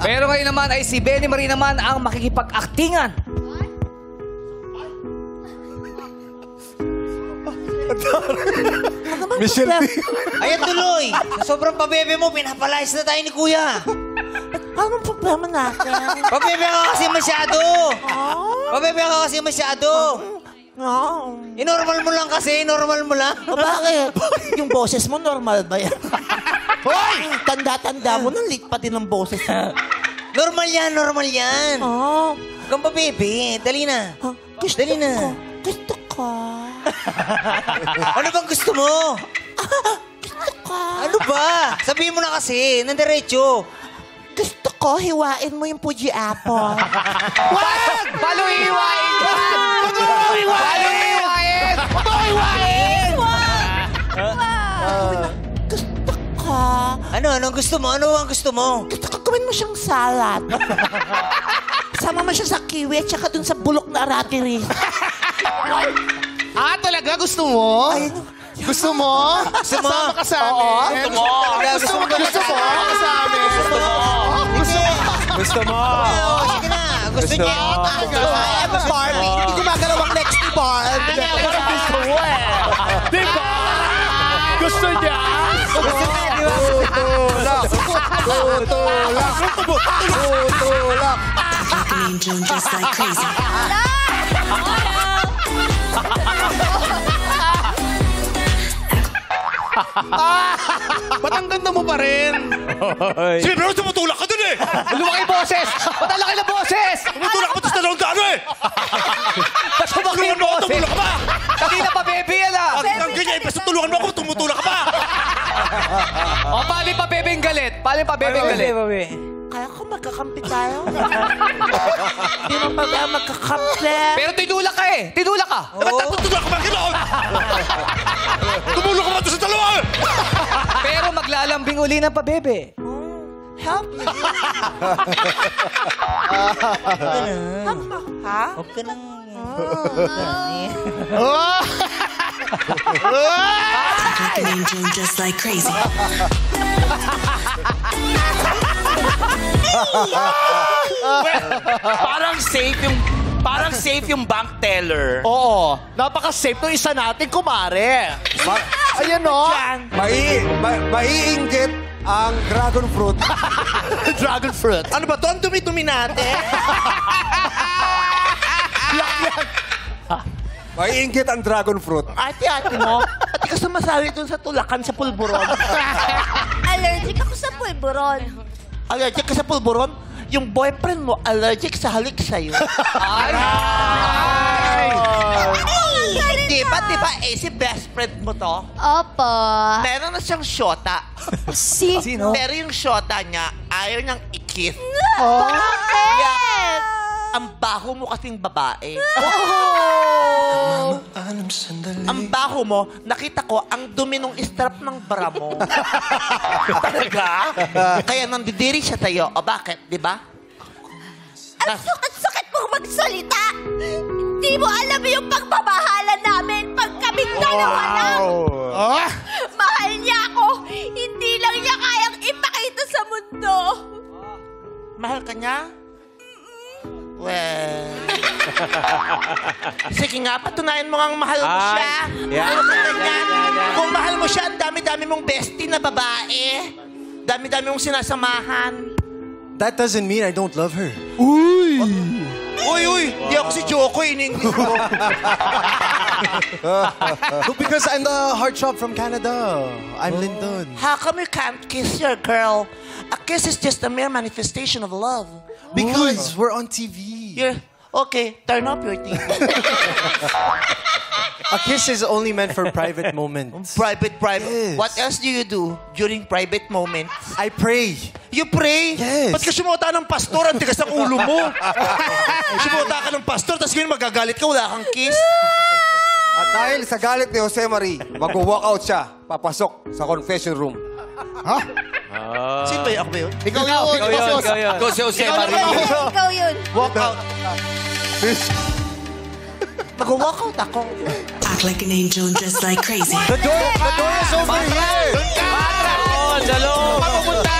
Pero ngayon naman ay si Benny Marie naman ang makikipag-aktingan. Michelle T. Ayan tuloy. Sa sobrang pabebe mo, pinapalayas na tayo ni Kuya. Anong problema natin? Pabebe ka kasi masyado. Pabebe ka kasi masyado. Inormal mo lang kasi, normal mo lang. Bakit? Yung boses mo, normal ba yan? Hoy! Tanda-tanda mo, nalit pa din ang boses mo. Normal yan, normal yan. Kung pabebe, dali na. Gusto Dali na. ko. Gusto ko. Ano bang gusto mo? Gusto ko. Ano ba? Sabihin mo na kasi, nang diretso. Gusto ko, hiwain mo yung Fuji apple. Wag! Paano iiwain ko? Paano iiwain? Gusto ko. Ano gusto mo? Ano ang gusto mo? Gusto ko gawin mo siyang salad. Sama mo siya sa kiwi at saka dun sa bulok na aratiris. Talaga? Gusto mo? Gusto mo? Sama ka sa amin? Gusto mo? Gusto mo? Sa amin? Gusto mo? Sige na. Gusto niya. Barbie, hindi gumagalaw ang next ni Barbie. Gusto mo eh. Di ba? Gusto niya? Tutulak. Like an angel, just like crazy. Ba't ang ganda mo pa rin? Sige, pero tumutulak ka dun eh! Lumaki boses! Ba't ang laki na boses? Tumutulak ka pa tapos dalawang daan eh! Ba't lumaki yung boses? Tumulak ka pa! Kanina pa, baby, yan ah! Ang ganyan, basta tulungan mo ako, tumutulak ka pa! O, paano pa, baby, ang galit? Paano pa, baby, ang galit? Kaya ko magkakampi tayo. Hindi mo pag magkakampi. Pero tinulak ka eh! Tinulak ka! Ba't tutulak ka ba ganoon? Tumulak ka ba ito sa dalawa eh! Pero maglalambing uli ng pa, bebe. Help me. Help me. Ha? Huwag ka nang... Like an angel, just like crazy. Parang safe yung bank teller. Oo, napaka-safe nung isa natin, kumare. Ayan o. Maiinggit ang dragon fruit. Dragon fruit. Ano ba to? Ang dumi-dumi natin. Maiinggit ang dragon fruit. Ate mo, ate ka sumasali dun sa tulakan sa pulburon. Allergic ako sa pulburon. Allergic ka sa pulburon? Yung boyfriend mo, allergic sa halik sa'yo. Di ba, si best friend mo to? Opo. Meron na siyang shota. Sino? Pero yung shota niya, ayaw niyang i-kiss. Bakit? Ang baho mo kasing babae. Ang baho mo, nakita ko, ang dumi ng strap ng bra mo. Talaga? Kaya nandidiri siya tayo. O bakit, di ba? Ang sakit-sakit mong magsalita. Hindi mo alam yung pagmamahalan namin pag kaming dalawa lang. Mahal niya ako. Hindi lang niya kayang ipakita sa mundo. Mahal ka niya? Well... Sige nga, patunayan mo ang mahal mo siya. Ano ka ganyan? Kung mahal mo siya, ang dami-dami mong bestie na babae. Dami-dami mong sinasamahan. That doesn't mean I don't love her. Uy! Di ako si Joko, in-English ko. No, because I'm the heart shop from Canada. I'm Lyndon. How come you can't kiss your girl? A kiss is just a mere manifestation of love. Because we're on TV. Okay, turn off your TV. A kiss is only meant for private moments. Private. Yes. What else do you do during private moments? I pray. You pray? Yes. Ba't ka sumuota ng pastor? Ang tigas ng ulo mo. Sumuota ka ng pastor, tapos ngayon magagalit ka, wala kang kiss. At dahil sa galit ni Jose Marie, mag-walkout siya, papasok sa confession room. Sino ba yun? Ako ba yun? Ikaw yun. Ikaw si Jose Marie. Ikaw yun. Walk out. Mag-walkout ako. Act like an angel, just like crazy. The door is over here. Doon ka! Dalo! Papupunta!